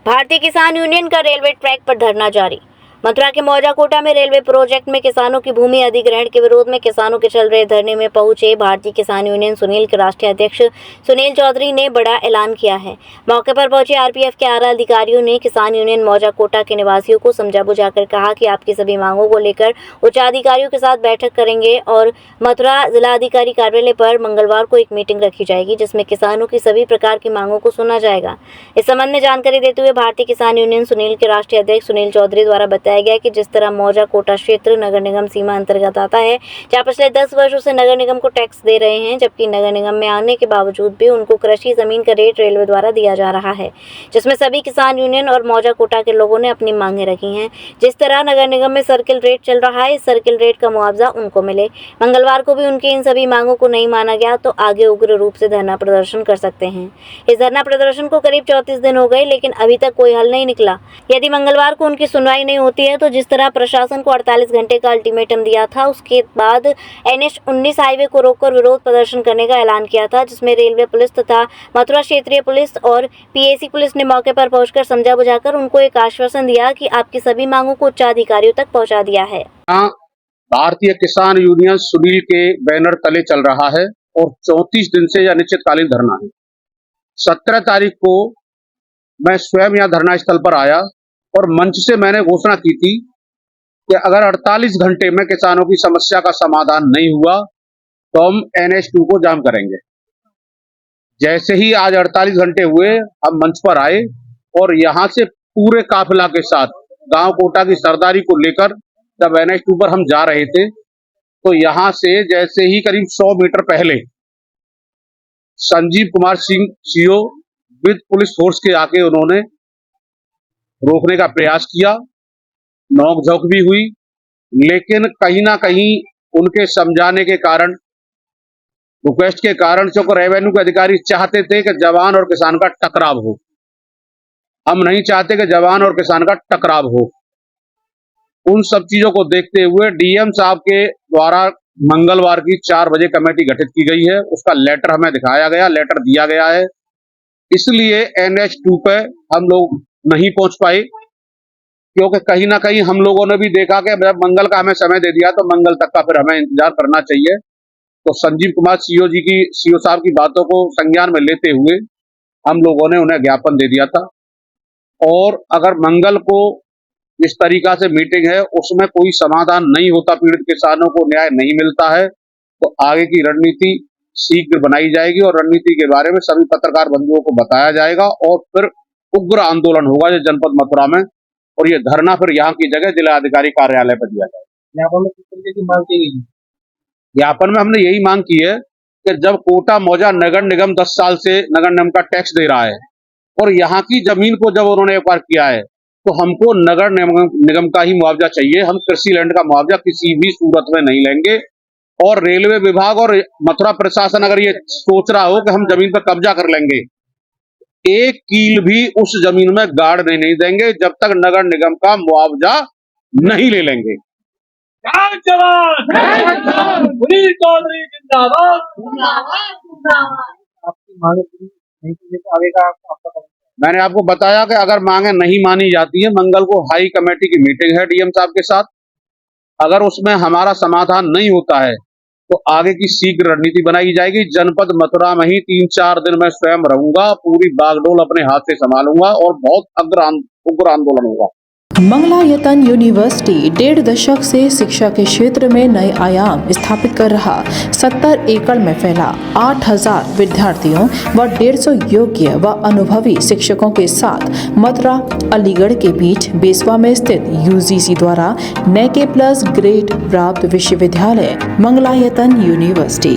भारतीय किसान यूनियन का रेलवे ट्रैक पर धरना जारी। मथुरा के मौजा कोटा में रेलवे प्रोजेक्ट में किसानों की भूमि अधिग्रहण के विरोध में किसानों के चल रहे धरने में पहुंचे भारतीय किसान यूनियन सुनील के राष्ट्रीय अध्यक्ष सुनील चौधरी ने बड़ा ऐलान किया है। मौके पर पहुंचे आरपीएफ के आला अधिकारियों ने किसान यूनियन मौजा कोटा के निवासियों को समझा बुझाकर कहा कि आपकी सभी मांगों को लेकर उच्चाधिकारियों के साथ बैठक करेंगे और मथुरा जिलाधिकारी कार्यालय पर मंगलवार को एक मीटिंग रखी जाएगी, जिसमें किसानों की सभी प्रकार की मांगों को सुना जाएगा। इस संबंध में जानकारी देते हुए भारतीय किसान यूनियन सुनील के राष्ट्रीय अध्यक्ष सुनील चौधरी द्वारा बताया गया कि जिस तरह मौजा कोटा क्षेत्र नगर निगम सीमा अंतर्गत आता है, जहां पिछले 10 वर्षों से नगर निगम को टैक्स दे रहे हैं, जबकि नगर निगम में आने के बावजूद भी उनको कृषि जमीन का रेट रेलवे द्वारा दिया जा रहा है, जिसमें सभी किसान यूनियन और मौजा कोटा के लोगों ने अपनी मांगें रखी हैं। जिस तरह नगर निगम में सर्किल रेट चल रहा है, इस सर्किल रेट का मुआवजा उनको मिले। मंगलवार को भी उनकी इन सभी मांगों को नहीं माना गया तो आगे उग्र रूप से धरना प्रदर्शन कर सकते हैं। इस धरना प्रदर्शन को करीब 34 दिन हो गए, लेकिन अभी तक कोई हल नहीं निकला। यदि मंगलवार को उनकी सुनवाई नहीं होती है तो जिस तरह प्रशासन को 48 घंटे का अल्टीमेटम दिया था, उसके बाद NH-19 हाईवे को रोककर विरोध प्रदर्शन करने का ऐलान किया था, जिसमें रेलवे पुलिस तथा मथुरा क्षेत्रीय पुलिस और PAC पुलिस ने मौके पर पहुंचकर समझा बुझाकर उनको एक आश्वासन दिया कि आपकी सभी मांगों को उच्चाधिकारियों तक पहुंचा दिया है। भारतीय किसान यूनियन सुनील के बैनर तले चल रहा है और 34 दिन से यह अनिश्चितकालीन धरना है। 17 तारीख को मैं स्वयं यहाँ धरना स्थल पर आया और मंच से मैंने घोषणा की थी कि अगर 48 घंटे में किसानों की समस्या का समाधान नहीं हुआ तो हम NH-2 को जाम करेंगे। जैसे ही आज 48 घंटे हुए, हम मंच पर आए और यहाँ से पूरे काफिला के साथ गांव कोटा की सरदारी को लेकर जब NH-2 पर हम जा रहे थे तो यहाँ से जैसे ही करीब 100 मीटर पहले Sanjeev Kumar Singh CO with police force के आके उन्होंने रोकने का प्रयास किया, नोक-झोंक भी हुई, लेकिन कहीं ना कहीं उनके समझाने के कारण, रिक्वेस्ट के कारण चूंकि रेवेन्यू के अधिकारी चाहते थे कि जवान और किसान का टकराव हो। हम नहीं चाहते कि जवान और किसान का टकराव हो। उन सब चीजों को देखते हुए DM साहब के द्वारा मंगलवार की 4 बजे कमेटी गठित की गई है। उसका लेटर हमें दिखाया गया, लेटर दिया गया है। इसलिए NH-2 पे हम लोग नहीं पहुंच पाए, क्योंकि कहीं ना कहीं हम लोगों ने भी देखा कि जब मंगल का हमें समय दे दिया तो मंगल तक का फिर हमें इंतजार करना चाहिए। तो संजीव कुमार CO साहब की बातों को संज्ञान में लेते हुए हम लोगों ने उन्हें ज्ञापन दे दिया था, और अगर मंगल को इस तरीका से मीटिंग है उसमें कोई समाधान नहीं होता, पीड़ित किसानों को न्याय नहीं मिलता है, तो आगे की रणनीति शीघ्र बनाई जाएगी और रणनीति के बारे में सभी पत्रकार बंधुओं को बताया जाएगा और फिर उग्र आंदोलन होगा ये जनपद मथुरा में, और ये धरना फिर यहाँ की जगह जिलाधिकारी कार्यालय पर दिया जाएगा। ज्ञापन में किस तरीके की मांग की गई? ज्ञापन में हमने यही मांग की है कि जब कोटा मौजा नगर निगम 10 साल से नगर निगम का टैक्स दे रहा है और यहाँ की जमीन को जब उन्होंने व्यापार किया है तो हमको नगर निगम का ही मुआवजा चाहिए। हम कृषि लैंड का मुआवजा किसी भी सूरत में नहीं लेंगे, और रेलवे विभाग और मथुरा प्रशासन अगर ये सोच रहा हो कि हम जमीन पर कब्जा कर लेंगे, एक कील भी उस जमीन में गाड़ने नहीं देंगे जब तक नगर निगम का मुआवजा नहीं ले लेंगे। सुनील चौधरी जिंदाबाद। आपकी मांगे नहीं तो आगे का आपका? मैंने आपको बताया कि अगर मांगे नहीं मानी जाती है, मंगल को हाई कमेटी की मीटिंग है DM साहब के साथ, अगर उसमें हमारा समाधान नहीं होता है तो आगे की शीघ्र रणनीति बनाई जाएगी। जनपद मथुरा में ही 3-4 दिन मैं स्वयं रहूंगा, पूरी बागडोल अपने हाथ से संभालूंगा और बहुत उग्र आंदोलन होगा। मंगलायतन यूनिवर्सिटी 1.5 दशक से शिक्षा के क्षेत्र में नए आयाम स्थापित कर रहा 70 एकड़ में फैला 8000 विद्यार्थियों व 150 योग्य व अनुभवी शिक्षकों के साथ मथुरा अलीगढ़ के बीच बेसवा में स्थित UGC द्वारा NAC+ ग्रेड प्राप्त विश्वविद्यालय मंगलायतन यूनिवर्सिटी